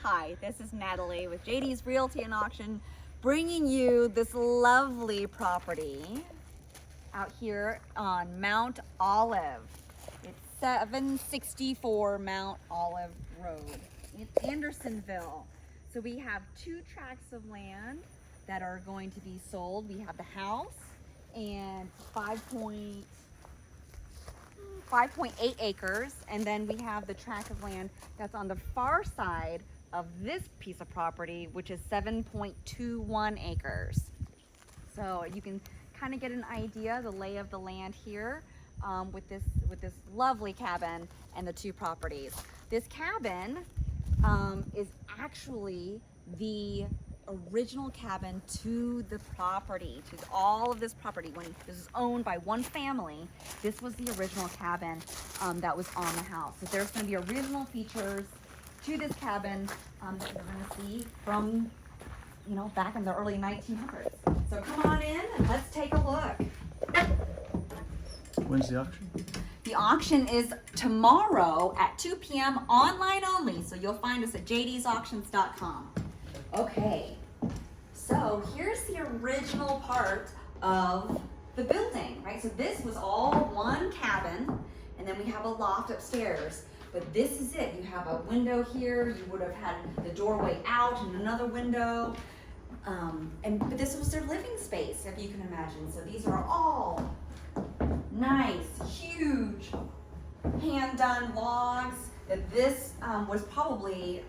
Hi, this is Natalie with JD's Realty and Auction, bringing you this lovely property out here on Mount Olive. It's 764 Mount Olive Road in Andersonville. So we have two tracts of land that are going to be sold. We have the house and 5.8 acres, and then we have the tract of land that's on the far side of this piece of property, which is 7.21 acres. So you can kind of get an idea, the lay of the land here, with this lovely cabin and the two properties. This cabin is actually the original cabin to the property, to all of this property. When this is owned by one family, this was the original cabin that was on the house. So there's going to be original features to this cabin that you're going to see from, back in the early 1900s. So come on in and let's take a look. When's the auction? The auction is tomorrow at 2 p.m. online only. So you'll find us at jdsauctions.com. Okay, so here's the original part of the building, right? So this was all one cabin, and then we have a loft upstairs. But this is it. You have a window here. You would have had the doorway out and another window. But this was their living space, if you can imagine. So these are all nice, huge, hand-done logs that this was probably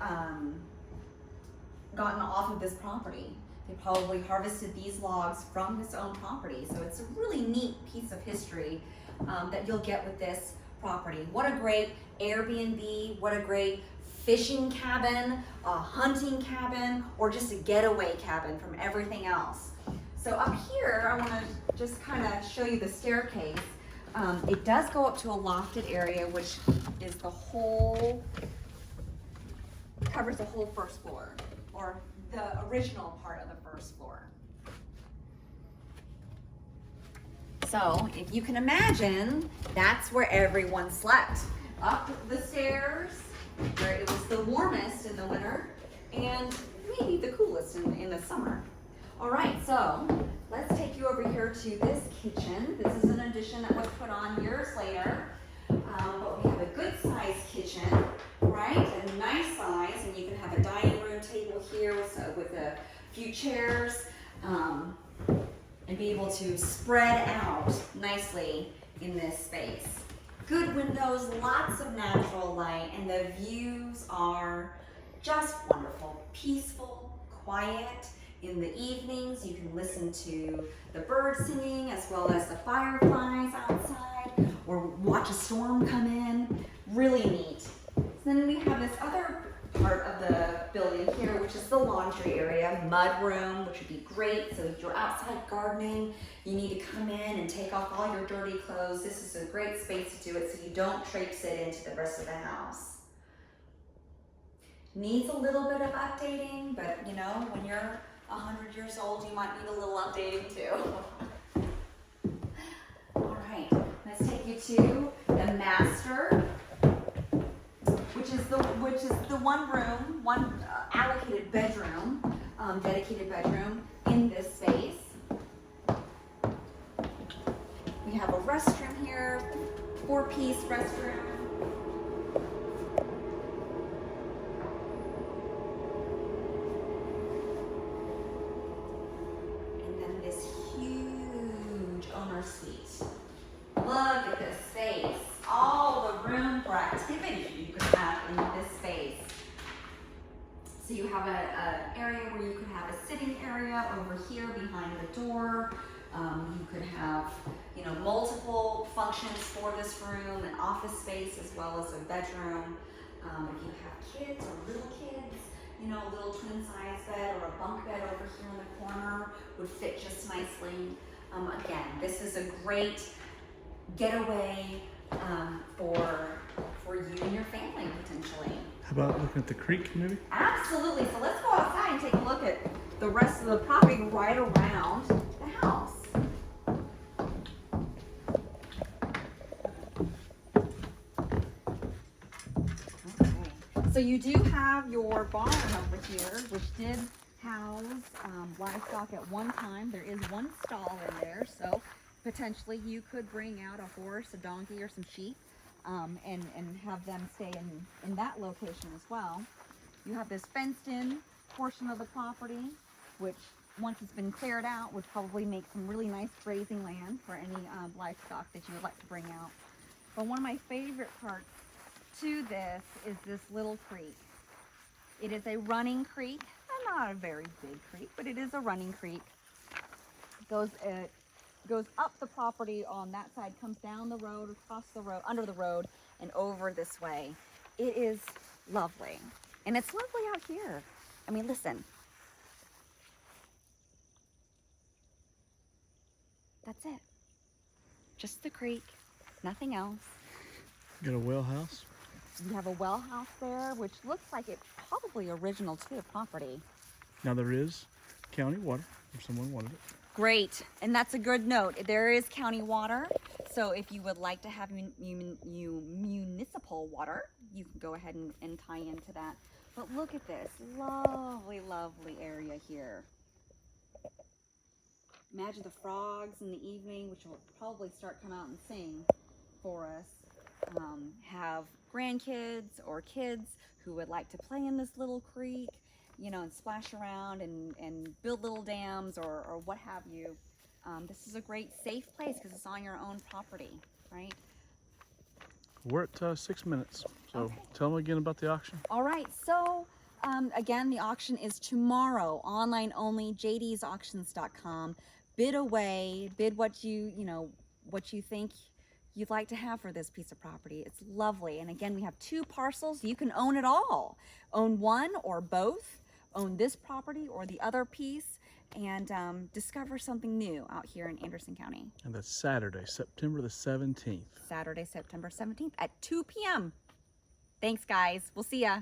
gotten off of this property. They probably harvested these logs from this own property. So it's a really neat piece of history that you'll get with this property. What a great Airbnb, what a great fishing cabin, a hunting cabin, or just a getaway cabin from everything else. So up here, I want to just kind of show you the staircase. It does go up to a lofted area, which is covers the whole first floor, or the original part of the first floor. So if you can imagine, that's where everyone slept. Up the stairs, where it was the warmest in the winter, and maybe the coolest in the summer. All right, so let's take you over here to this kitchen. This is an addition that was put on years later. But we have a good sized kitchen, right? A nice size, and you can have a dining room table here with a few chairs, and be able to spread out nicely in this space. Good windows, lots of natural light, and the views are just wonderful, peaceful, quiet. In the evenings, you can listen to the birds singing as well as the fireflies outside, or watch a storm come in. Really neat. Then we have this other part of the building here, which is the laundry area, mud room, which would be great. So if you're outside gardening, you need to come in and take off all your dirty clothes. This is a great space to do it so you don't traipse it into the rest of the house. Needs a little bit of updating, but when you're 100 years old, you might need a little updating too. All right, let's take you to the master, which is the one room, one allocated bedroom, dedicated bedroom in this space. We have a restroom here, 4-piece restroom. Suite. Look at this space. All the room for activity you could have in this space. So you have an area where you could have a sitting area over here behind the door. You could have, multiple functions for this room, an office space as well as a bedroom. If you have kids or little kids, a little twin size bed or a bunk bed over here in the corner would fit just nicely. Again, this is a great getaway for you and your family potentially. How about looking at the creek maybe? Absolutely. So let's go outside and take a look at the rest of the property right around the house. Okay. So you do have your barn over here, which did house livestock at one time. There is one stall in there, so potentially you could bring out a horse, a donkey, or some sheep, and have them stay in that location as well. You have this fenced-in portion of the property, which once it's been cleared out would probably make some really nice grazing land for any livestock that you would like to bring out. But one of my favorite parts to this is this little creek. It is a running creek, not a very big creek, but it is a running creek. It goes up the property on that side, comes down the road, across the road, under the road, and over this way. It is lovely. And it's lovely out here. I mean, listen. That's it. Just the creek, nothing else. Got a well house. You have a well house there, which looks like it's probably original to the property. Now there is county water if someone wanted it. Great, and that's a good note. There is county water, so if you would like to have municipal water, you can go ahead and tie into that. But look at this lovely, lovely area here. Imagine the frogs in the evening, which will probably start coming out and sing for us. Have grandkids or kids who would like to play in this little creek, you know, and splash around and build little dams or what have you. This is a great safe place because it's on your own property, right? We're at 6 minutes, so Okay. Tell them again about the auction. All right, so again, the auction is tomorrow, online only, jdsauctions.com. Bid away, bid what you think you'd like to have for this piece of property. It's lovely. And again, we have 2 parcels. You can own it all. Own one or both. Own this property or the other piece, and discover something new out here in Anderson County. And that's Saturday, September the 17th. Saturday, September 17th at 2 p.m. Thanks, guys. We'll see ya.